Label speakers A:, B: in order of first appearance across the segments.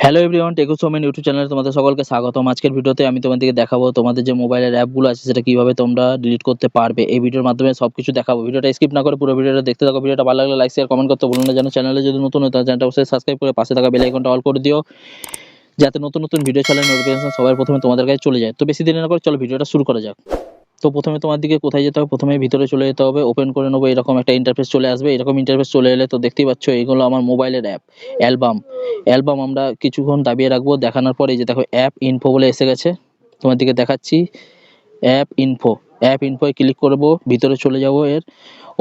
A: Hello everyone, টেকুসোমেন YouTube চ্যানেলে তোমাদের সকলকে স্বাগতম। আজকের ভিডিওতে আমি তোমাদেরকে দেখাবো তোমাদের যে মোবাইলের অ্যাপগুলো আছে সেটা কিভাবে তোমরা ডিলিট করতে পারবে। এই ভিডিওর মাধ্যমে সবকিছু দেখাবো। ভিডিওটা স্কিপ না করে পুরো ভিডিওটা দেখতে থাকো। ভিডিওটা ভালো লাগলে লাইক শেয়ার কমেন্ট করতে ভুলো না। যেন চ্যানেলে যদি নতুন হয় তাহলে চ্যানেলটা অবশ্যই সাবস্ক্রাইব করে পাশে থাকা বেল আইকনটা অল করে দিও, যাতে নতুন নতুন ভিডিও চ্যানেলের নোটিফিকেশন সবার প্রথমে তোমাদের কাছে চলে যায়। তো বেশি দেরি না করে চলো ভিডিওটা শুরু করা যাক। তো প্রথমে তোমার দিকে কোথায় যেতে হবে, প্রথমে ভিতরে চলে যেতে হবে, ওপেন করে নেবো। এরকম একটা ইন্টারফেস চলে আসবে। এরকম ইন্টারফেস চলে এলে তো দেখতেই পাচ্ছ এগুলো আমার মোবাইলের অ্যাপ অ্যালবাম আমরা কিছুক্ষণ দাবিয়ে রাখবো। দেখানোর পরে এই যে দেখো অ্যাপ ইনফো বলে এসে গেছে, তোমার দিকে দেখাচ্ছি। অ্যাপ ইনফোয় ক্লিক করব, ভিতরে চলে যাব। এর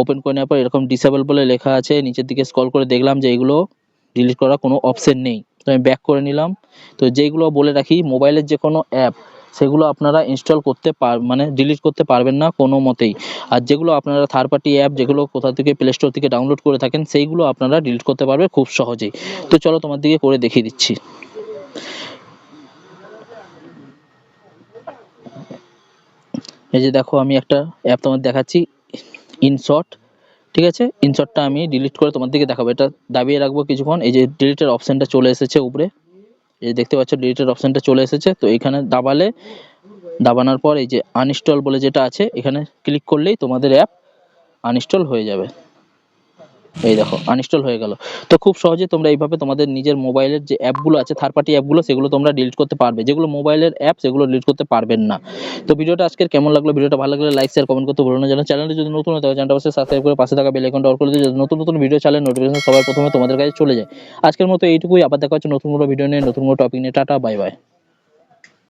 A: ওপেন করে নেওয়ার পর এরকম ডিসেবল বলে লেখা আছে। নিচের দিকে স্ক্রল করে দেখলাম যে এগুলো ডিলিট করার কোনো অপশন নেই, তো আমি ব্যাক করে নিলাম। তো যেগুলো বলে রাখি, মোবাইলের যে কোনো অ্যাপ সেগুলো আপনারা ইনস্টল করতে মানে ডিলিট করতে পারবেন না কোনো মতেই। আর যেগুলো আপনারা থার্ড পার্টি অ্যাপ যেগুলো কোথা থেকে প্লে স্টোর থেকে ডাউনলোড করে থাকেন সেইগুলো আপনারা ডিলিট করতে পারবেন খুব সহজেই। তো চলো তোমার দিকে করে দেখিয়ে দিচ্ছি। এই যে দেখো আমি একটা অ্যাপ তোমার দেখাচ্ছি, ইনশট। ঠিক আছে, ইনশটটা আমি ডিলিট করে তোমার দিকে দেখাবো। এটা দাবিয়ে রাখবো কিছুক্ষণ। এই যে ডিলিটের অপশনটা চলে এসেছে উপরে, এই যে দেখতে পাচ্ছ ডিলিটের অপশনটা চলে এসেছে। তো এখানে দাবানোর পর এই যে আনইনস্টল বলে যেটা আছে এখানে ক্লিক করলেই তোমাদের অ্যাপ আনইনস্টল হয়ে যাবে। এই দেখো আনইনস্টল হয়ে গেল। তো খুব সহজে তোমরা এইভাবে তোমাদের নিজের মোবাইলের যে অ্যাপগুলো আছে থার্ড পার্টি অ্যাপগুলো সেগুলো তোমরা ডিলিট করতে পারবে। যেগুলো মোবাইলের অ্যাপ সেগুলো ডিলিট করতে পারবেন না। তো ভিডিওটা আজকের কেমন লাগলো, ভিডিওটা ভালো লাগলে লাইক শেয়ার কমেন্ট করতে ভুলো না। যেন চ্যানেলটি যদি নতুন হয় তাহলে চ্যানেলটা অবশ্যই সাবস্ক্রাইব করে পাশে থাকা বেল আইকনটা অল করে দিও, যাতে নতুন নতুন ভিডিও চ্যানেল নোটিফিকেশন সবার প্রথমে তোমাদের কাছে চলে যায়। আজকের মতো এইটুকুই, আবার দেখা হচ্ছে নতুন কোনো ভিডিও নিয়ে, নতুন কোনো টপিক নিয়ে। Tata, bye bye.